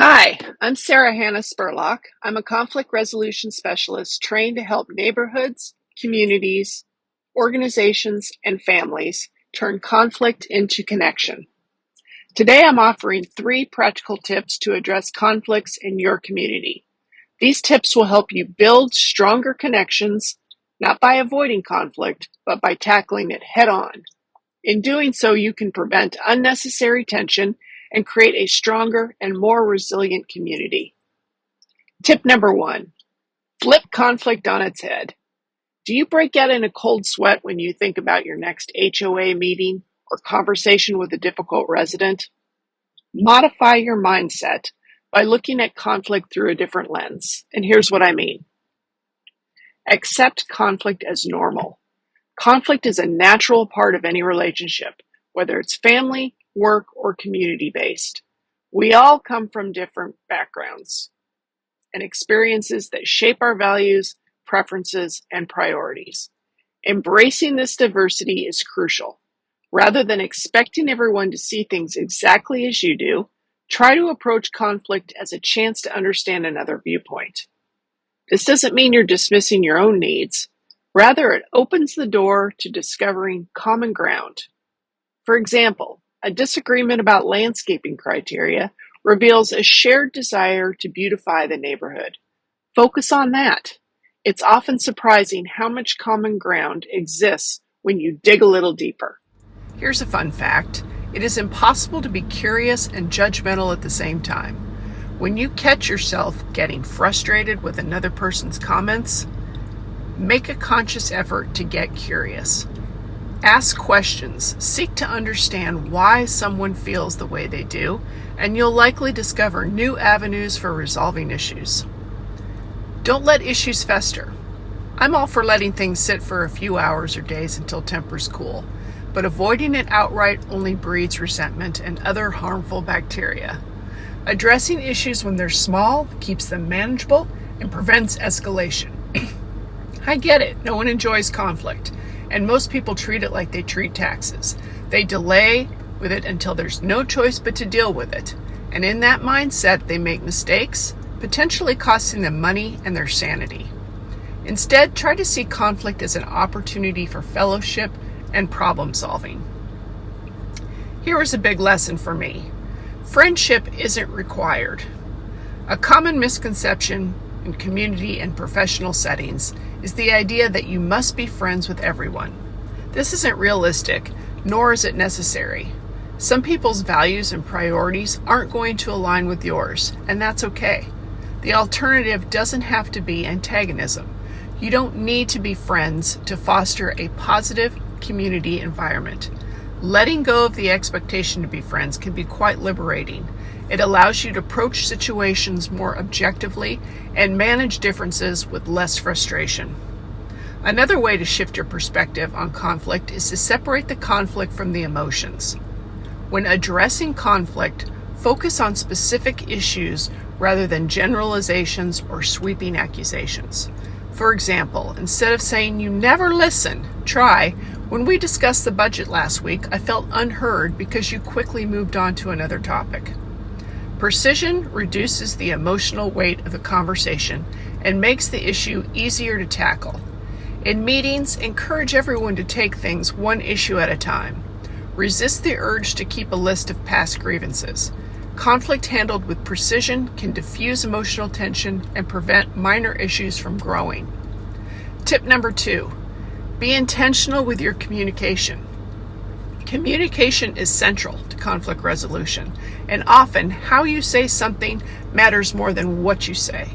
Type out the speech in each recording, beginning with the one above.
Hi, I'm Sarah Hannah-Spurlock. I'm a conflict resolution specialist trained to help neighborhoods, communities, organizations, and families turn conflict into connection. Today, I'm offering 3 practical tips to address conflicts in your community. These tips will help you build stronger connections, not by avoiding conflict, but by tackling it head on. In doing so, you can prevent unnecessary tension and create a stronger and more resilient community. Tip number 1, flip conflict on its head. Do you break out in a cold sweat when you think about your next HOA meeting or conversation with a difficult resident? Modify your mindset by looking at conflict through a different lens. And here's what I mean. Accept conflict as normal. Conflict is a natural part of any relationship, whether it's family, work, or community-based. We all come from different backgrounds and experiences that shape our values, preferences, and priorities. Embracing this diversity is crucial. Rather than expecting everyone to see things exactly as you do, try to approach conflict as a chance to understand another viewpoint. This doesn't mean you're dismissing your own needs. Rather, it opens the door to discovering common ground. For example, a disagreement about landscaping criteria reveals a shared desire to beautify the neighborhood. Focus on that. It's often surprising how much common ground exists when you dig a little deeper. Here's a fun fact. It is impossible to be curious and judgmental at the same time. When you catch yourself getting frustrated with another person's comments, make a conscious effort to get curious. Ask questions, seek to understand why someone feels the way they do, and you'll likely discover new avenues for resolving issues. Don't let issues fester. I'm all for letting things sit for a few hours or days until tempers cool, but avoiding it outright only breeds resentment and other harmful bacteria. Addressing issues when they're small keeps them manageable and prevents escalation. I get it, no one enjoys conflict, and most people treat it like they treat taxes. They delay with it until there's no choice but to deal with it, and in that mindset they make mistakes, potentially costing them money and their sanity. Instead, try to see conflict as an opportunity for fellowship and problem solving. Here was a big lesson for me. Friendship isn't required. A common misconception in community and professional settings is the idea that you must be friends with everyone. This isn't realistic, nor is it necessary. Some people's values and priorities aren't going to align with yours, and that's okay. The alternative doesn't have to be antagonism. You don't need to be friends to foster a positive community environment. Letting go of the expectation to be friends can be quite liberating. It allows you to approach situations more objectively and manage differences with less frustration. Another way to shift your perspective on conflict is to separate the conflict from the emotions. When addressing conflict, focus on specific issues rather than generalizations or sweeping accusations. For example, instead of saying "you never listen," try "when we discussed the budget last week, I felt unheard because you quickly moved on to another topic." Precision reduces the emotional weight of the conversation and makes the issue easier to tackle. In meetings, encourage everyone to take things one issue at a time. Resist the urge to keep a list of past grievances. Conflict handled with precision can diffuse emotional tension and prevent minor issues from growing. Tip number 2, be intentional with your communication. Communication is central to conflict resolution, and often how you say something matters more than what you say.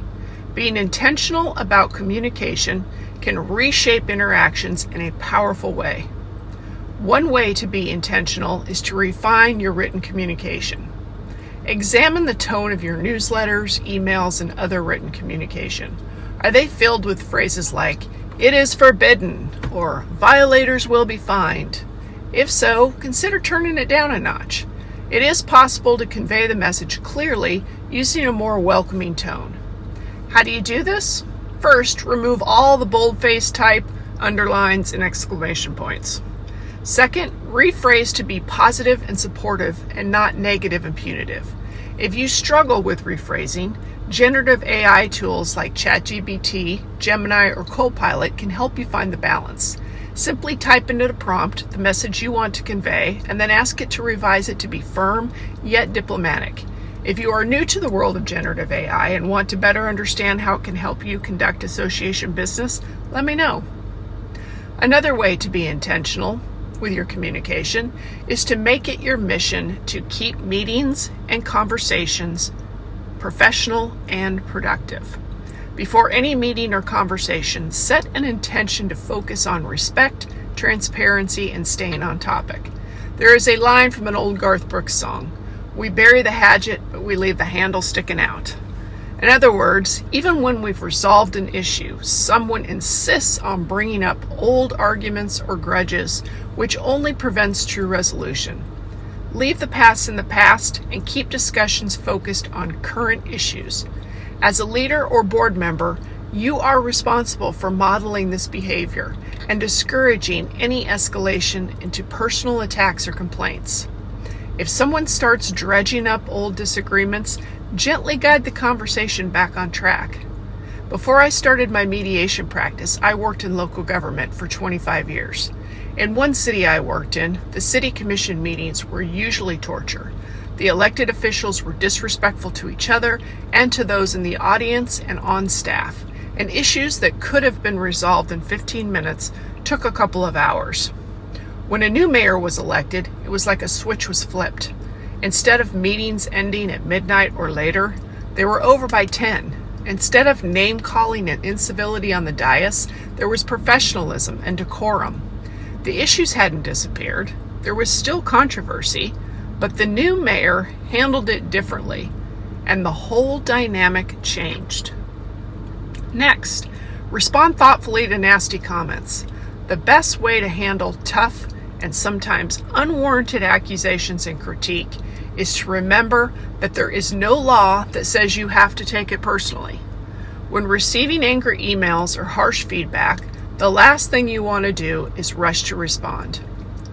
Being intentional about communication can reshape interactions in a powerful way. One way to be intentional is to refine your written communication. Examine the tone of your newsletters, emails, and other written communication. Are they filled with phrases like "it is forbidden" or "violators will be fined"? If so, consider turning it down a notch. It is possible to convey the message clearly using a more welcoming tone. How do you do this? First, remove all the boldface type, underlines, and exclamation points. Second, rephrase to be positive and supportive and not negative and punitive. If you struggle with rephrasing, generative AI tools like ChatGPT, Gemini, or Copilot can help you find the balance. Simply type into the prompt the message you want to convey and then ask it to revise it to be firm yet diplomatic. If you are new to the world of generative AI and want to better understand how it can help you conduct association business, let me know. Another way to be intentional with your communication is to make it your mission to keep meetings and conversations professional and productive. Before any meeting or conversation, set an intention to focus on respect, transparency, and staying on topic. There is a line from an old Garth Brooks song, "We bury the hatchet, but we leave the handle sticking out." In other words, even when we've resolved an issue, someone insists on bringing up old arguments or grudges, which only prevents true resolution. Leave the past in the past and keep discussions focused on current issues. As a leader or board member, you are responsible for modeling this behavior and discouraging any escalation into personal attacks or complaints. If someone starts dredging up old disagreements, gently guide the conversation back on track. Before I started my mediation practice, I worked in local government for 25 years. In one city I worked in, the city commission meetings were usually torture. The elected officials were disrespectful to each other and to those in the audience and on staff, and issues that could have been resolved in 15 minutes took a couple of hours. When a new mayor was elected, it was like a switch was flipped. Instead of meetings ending at midnight or later, they were over by 10. Instead of name-calling and incivility on the dais, there was professionalism and decorum. The issues hadn't disappeared. There was still controversy, but the new mayor handled it differently, and the whole dynamic changed. Next, respond thoughtfully to nasty comments. The best way to handle tough and sometimes unwarranted accusations and critique is to remember that there is no law that says you have to take it personally. When receiving angry emails or harsh feedback, the last thing you want to do is rush to respond.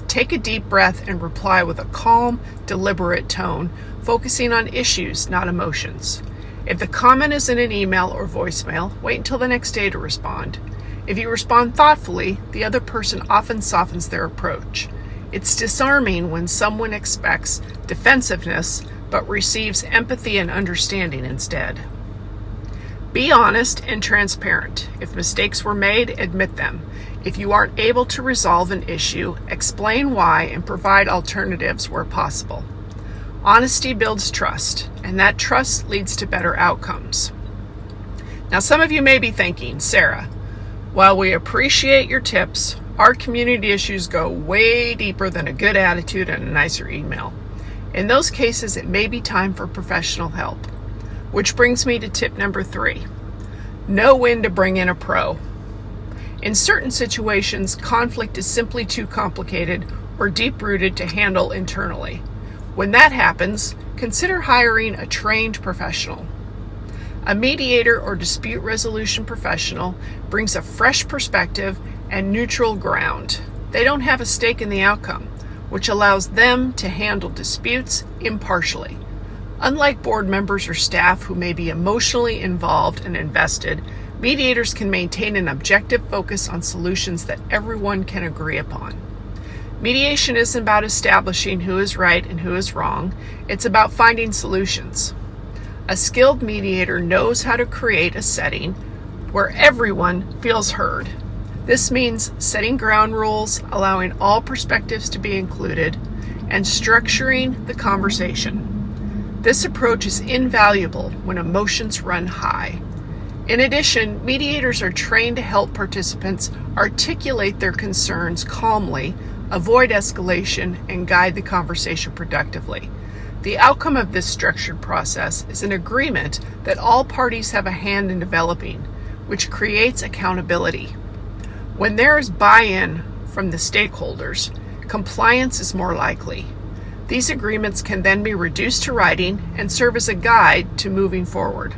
Take a deep breath and reply with a calm, deliberate tone, focusing on issues, not emotions. If the comment is in an email or voicemail, wait until the next day to respond. If you respond thoughtfully, the other person often softens their approach. It's disarming when someone expects defensiveness but receives empathy and understanding instead. Be honest and transparent. If mistakes were made, admit them. If you aren't able to resolve an issue, explain why and provide alternatives where possible. Honesty builds trust, and that trust leads to better outcomes. Now, some of you may be thinking, Sarah, while we appreciate your tips, our community issues go way deeper than a good attitude and a nicer email. In those cases, it may be time for professional help. Which brings me to tip number 3. Know when to bring in a pro. In certain situations, conflict is simply too complicated or deep-rooted to handle internally. When that happens, consider hiring a trained professional. A mediator or dispute resolution professional brings a fresh perspective and neutral ground. They don't have a stake in the outcome, which allows them to handle disputes impartially. Unlike board members or staff who may be emotionally involved and invested, mediators can maintain an objective focus on solutions that everyone can agree upon. Mediation isn't about establishing who is right and who is wrong. It's about finding solutions. A skilled mediator knows how to create a setting where everyone feels heard. This means setting ground rules, allowing all perspectives to be included, and structuring the conversation. This approach is invaluable when emotions run high. In addition, mediators are trained to help participants articulate their concerns calmly, avoid escalation, and guide the conversation productively. The outcome of this structured process is an agreement that all parties have a hand in developing, which creates accountability. When there is buy-in from the stakeholders, compliance is more likely. These agreements can then be reduced to writing and serve as a guide to moving forward.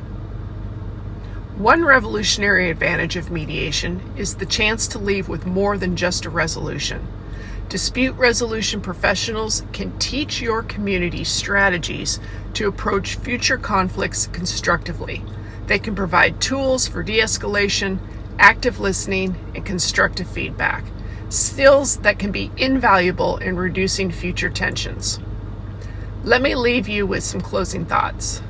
One revolutionary advantage of mediation is the chance to leave with more than just a resolution. Dispute resolution professionals can teach your community strategies to approach future conflicts constructively. They can provide tools for de-escalation, active listening, and constructive feedback, skills that can be invaluable in reducing future tensions. Let me leave you with some closing thoughts.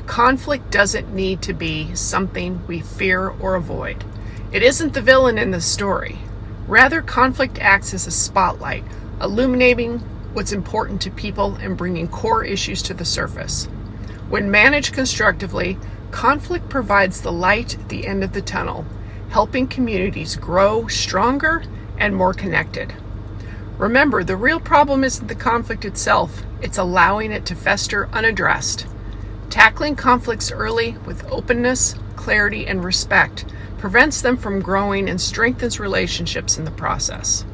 Conflict doesn't need to be something we fear or avoid. It isn't the villain in the story. Rather, conflict acts as a spotlight, illuminating what's important to people and bringing core issues to the surface. When managed constructively, conflict provides the light at the end of the tunnel, helping communities grow stronger and more connected. Remember, the real problem isn't the conflict itself, it's allowing it to fester unaddressed. Tackling conflicts early with openness, clarity, and respect prevents them from growing and strengthens relationships in the process.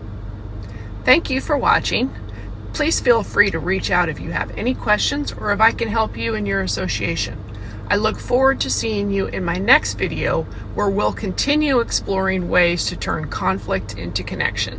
Thank you for watching. Please feel free to reach out if you have any questions or if I can help you in your association. I look forward to seeing you in my next video where we'll continue exploring ways to turn conflict into connection.